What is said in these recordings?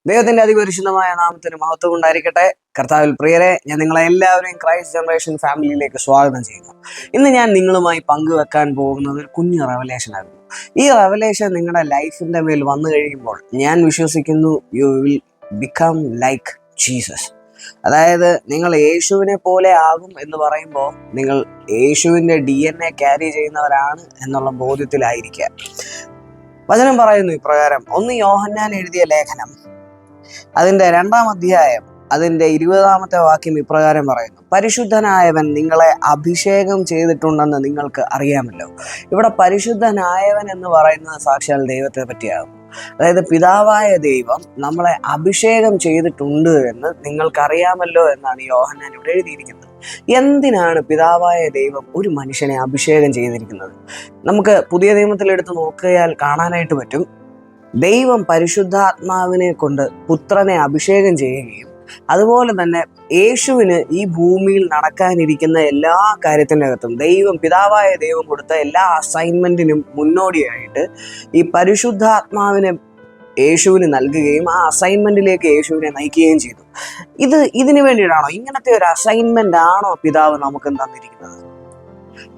ദൈവത്തിന്റെ അതിപരിശുദ്ധമായ നാമത്തിന് മഹത്വം ഉണ്ടായിരിക്കട്ടെ. കർത്താവിൽ പ്രിയരെ, ഞാൻ നിങ്ങളെ എല്ലാവരെയും ക്രൈസ്റ്റ് ജനറേഷൻ ഫാമിലിയിലേക്ക് സ്വാഗതം ചെയ്യുന്നു. ഇന്ന് ഞാൻ നിങ്ങളുമായി പങ്കുവെക്കാൻ പോകുന്നത് ഒരു കുഞ്ഞു റെവലേഷൻ ആയിരുന്നു. ഈ റെവലേഷൻ നിങ്ങളുടെ ലൈഫിന്റെ മേൽ വന്നു കഴിയുമ്പോൾ ഞാൻ വിശ്വസിക്കുന്നു you will become like Jesus. അതായത് നിങ്ങൾ യേശുവിനെ പോലെ ആകും എന്ന് പറയുമ്പോൾ നിങ്ങൾ യേശുവിന്റെ DNA ക്യാരി ചെയ്യുന്നവരാണ് എന്നുള്ള ബോധ്യത്തിലായിരിക്കുക. വചനം പറയുന്നു ഇപ്രകാരം, 1 യോഹന്നാൻ എഴുതിയ ലേഖനം അതിന്റെ 2-ാം അധ്യായം അതിന്റെ 20-ാമത്തെ വാക്യം ഇപ്രകാരം പറയുന്നു, പരിശുദ്ധനായവൻ നിങ്ങളെ അഭിഷേകം ചെയ്തിട്ടുണ്ടെന്ന് നിങ്ങൾക്ക് അറിയാമല്ലോ. ഇവിടെ പരിശുദ്ധനായവൻ എന്ന് പറയുന്നത് സാക്ഷാൽ ദൈവത്തെ പറ്റിയാകും. അതായത് പിതാവായ ദൈവം നമ്മളെ അഭിഷേകം ചെയ്തിട്ടുണ്ട് എന്ന് നിങ്ങൾക്കറിയാമല്ലോ എന്നാണ് യോഹന്നാൻ ഇവിടെ എഴുതിയിരിക്കുന്നത്. എന്തിനാണ് പിതാവായ ദൈവം ഒരു മനുഷ്യനെ അഭിഷേകം ചെയ്തിരിക്കുന്നത്? നമുക്ക് പുതിയ നിയമത്തിൽ എടുത്ത് നോക്കിയാൽ കാണാനായിട്ട് പറ്റും. ദൈവം പരിശുദ്ധാത്മാവിനെ കൊണ്ട് പുത്രനെ അഭിഷേകം ചെയ്യുകയും അതുപോലെ തന്നെ യേശുവിന് ഈ ഭൂമിയിൽ നടക്കാനിരിക്കുന്ന എല്ലാ കാര്യത്തിൻ്റെ അകത്തും പിതാവായ ദൈവം കൊടുത്ത എല്ലാ അസൈൻമെന്റിനും മുന്നോടിയായിട്ട് ഈ പരിശുദ്ധാത്മാവിനെ യേശുവിന് നൽകുകയും ആ അസൈൻമെന്റിലേക്ക് യേശുവിനെ നയിക്കുകയും ചെയ്തു. ഇതിനു വേണ്ടിയിട്ടാണോ? ഇങ്ങനത്തെ ഒരു അസൈൻമെന്റ് ആണോ പിതാവ് നമുക്ക് തന്നിരിക്കുന്നത്?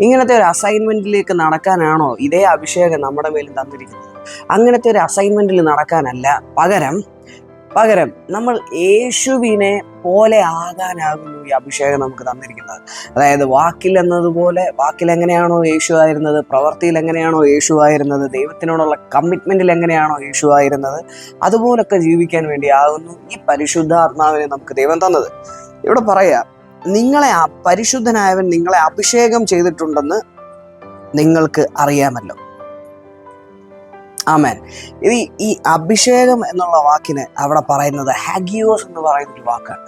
ഇങ്ങനത്തെ ഒരു അസൈൻമെന്റിലേക്ക് നടക്കാനാണോ ഇതേ അഭിഷേകം നമ്മുടെ മേലും തന്നിരിക്കുന്നത്? അങ്ങനത്തെ ഒരു അസൈൻമെന്റിൽ നടക്കാനല്ല, പകരം നമ്മൾ യേശുവിനെ പോലെ ആകാനാകുന്നു ഈ അഭിഷേകം നമുക്ക് തന്നിരിക്കുന്നത്. അതായത് വാക്കിൽ എങ്ങനെയാണോ യേശു ആയിരുന്നത്, പ്രവൃത്തിയിൽ എങ്ങനെയാണോ യേശു ആയിരുന്നത്, ദൈവത്തിനോടുള്ള കമ്മിറ്റ്മെന്റിൽ എങ്ങനെയാണോ യേശു ആയിരുന്നത്, അതുപോലൊക്കെ ജീവിക്കാൻ വേണ്ടിയാകുന്നു ഈ പരിശുദ്ധാത്മാവിനെ നമുക്ക് ദൈവം തന്നത്. ഇവിടെ പറയാ, പരിശുദ്ധനായവൻ നിങ്ങളെ അഭിഷേകം ചെയ്തിട്ടുണ്ടെന്ന് നിങ്ങൾക്ക് അറിയാമല്ലോ. ആമേൻ. ഈ അഭിഷേകം എന്നുള്ള വാക്കിന് അവിടെ പറയുന്നത് ഹാഗിയോസ് എന്ന് പറയുന്ന ഒരു വാക്കാണ്.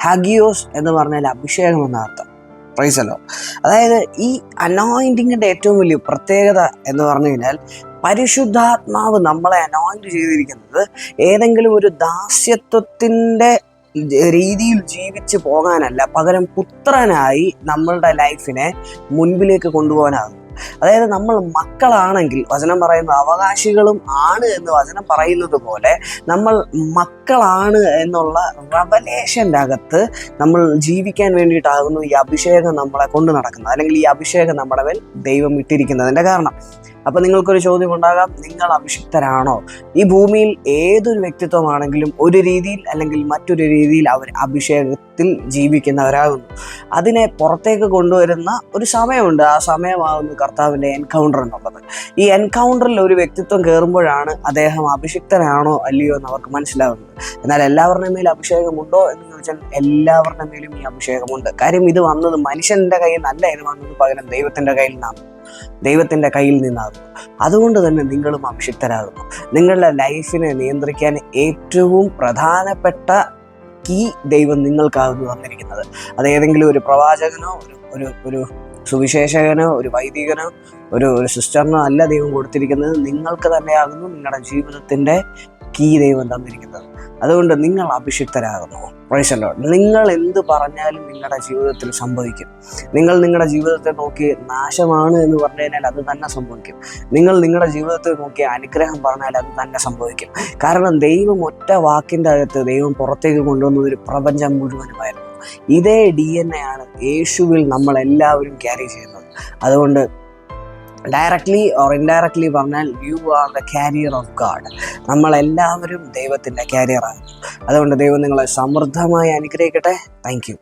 ഹാഗിയോസ് എന്ന് പറഞ്ഞാൽ അഭിഷേകം എന്ന അർത്ഥം. Praise the Lord. അതായത് ഈ അനോയിന്റിങ്ങിന്റെ ഏറ്റവും വലിയ പ്രത്യേകത എന്ന് പറഞ്ഞു കഴിഞ്ഞാൽ, പരിശുദ്ധാത്മാവ് നമ്മളെ അനോയിന്റ് ചെയ്തിരിക്കുന്നത് ഏതെങ്കിലും ഒരു ദാസ്യത്വത്തിന്റെ രീതിയിൽ ജീവിച്ച് പോകാനല്ല, പകരം പുത്രനായി നമ്മളുടെ ലൈഫിനെ മുൻപിലേക്ക് കൊണ്ടുപോകാനാകും. അതായത് നമ്മൾ മക്കളാണെങ്കിൽ വചനം പറയുന്നത് അവകാശികളും ആണ് എന്ന് വചനം പറയുന്നത് പോലെ നമ്മൾ മക്കളാണ് എന്നുള്ള റെവലേഷൻ്റെ അകത്ത് നമ്മൾ ജീവിക്കാൻ വേണ്ടിയിട്ടാകുന്നു ഈ അഭിഷേകം നമ്മളെ കൊണ്ട് നടക്കുന്നത്, അല്ലെങ്കിൽ ഈ അഭിഷേകം നമ്മുടെ മേൽ ദൈവം ഇട്ടിരിക്കുന്നതിൻ്റെ കാരണം. അപ്പം നിങ്ങൾക്കൊരു ചോദ്യം ഉണ്ടാകാം, നിങ്ങൾ അഭിഷിക്തരാണോ? ഈ ഭൂമിയിൽ ഏതൊരു വ്യക്തിത്വമാണെങ്കിലും ഒരു രീതിയിൽ അല്ലെങ്കിൽ മറ്റൊരു രീതിയിൽ അവർ അഭിഷേകത്തിൽ ജീവിക്കുന്നവരാകുന്നു. അതിനെ പുറത്തേക്ക് കൊണ്ടുവരുന്ന ഒരു സമയമുണ്ട്. ആ സമയമാകുന്നു കർത്താവിൻ്റെ എൻകൗണ്ടർ എന്നുള്ളത്. ഈ എൻകൗണ്ടറിൽ ഒരു വ്യക്തിത്വം കയറുമ്പോഴാണ് അദ്ദേഹം അഭിഷിക്തനാണോ അല്ലയോ എന്ന് അവർക്ക് മനസ്സിലാകുന്നത്. എന്നാൽ എല്ലാവരുടെ മേലും അഭിഷേകമുണ്ടോ എന്ന് ചോദിച്ചാൽ എല്ലാവരുടെ മേലും ഈ അഭിഷേകമുണ്ട്. കാര്യം ഇത് വന്നത് മനുഷ്യന്റെ കയ്യിൽ നിന്നല്ല, ഇത് വന്നത് പകരം ദൈവത്തിന്റെ കയ്യിൽ നിന്നാകുന്നു. അതുകൊണ്ട് തന്നെ നിങ്ങളും അഭിഷിക്തരാകുന്നു. നിങ്ങളുടെ ലൈഫിനെ നിയന്ത്രിക്കാൻ ഏറ്റവും പ്രധാനപ്പെട്ട കീ ദൈവം നിങ്ങൾക്കാകുന്നു തന്നിരിക്കുന്നത്. അത് ഏതെങ്കിലും ഒരു പ്രവാചകനോ ഒരു സുവിശേഷകനോ ഒരു വൈദികനോ ഒരു സിസ്റ്ററിനോ അല്ല ദൈവം കൊടുത്തിരിക്കുന്നത്. നിങ്ങൾക്ക് തന്നെയാകുന്നു നിങ്ങളുടെ ജീവിതത്തിന്റെ കീ ദൈവം തന്നിരിക്കുന്നത്. അതുകൊണ്ട് നിങ്ങൾ അഭിഷിക്തരാകുന്നു. Praise the Lord. നിങ്ങൾ എന്ത് പറഞ്ഞാലും നിങ്ങളുടെ ജീവിതത്തിൽ സംഭവിക്കും. നിങ്ങൾ നിങ്ങളുടെ ജീവിതത്തെ നോക്കി നാശമാണ് എന്ന് പറഞ്ഞു കഴിഞ്ഞാൽ അത് തന്നെ സംഭവിക്കും. നിങ്ങൾ നിങ്ങളുടെ ജീവിതത്തെ നോക്കി അനുഗ്രഹം പറഞ്ഞാൽ അത് തന്നെ സംഭവിക്കും. കാരണം ദൈവം ഒറ്റ വാക്കിൻ്റെ അകത്ത് ദൈവം പുറത്തേക്ക് കൊണ്ടുവന്നത് ഒരു പ്രപഞ്ചം മുഴുവനുമായിരുന്നു. ഇതേ DNA ആണ് യേശുവിൽ നമ്മളെല്ലാവരും ക്യാരി ചെയ്യുന്നത്. അതുകൊണ്ട് ഡയറക്ട്ലി ഓർ ഇൻഡയറക്ട്ലി പറഞ്ഞാൽ you are the carrier of God. നമ്മളെല്ലാവരും ദൈവത്തിൻ്റെ കാരിയറാണ്. അതുകൊണ്ട് ദൈവം നിങ്ങളെ സമൃദ്ധമായി അനുഗ്രഹിക്കട്ടെ. Thank you.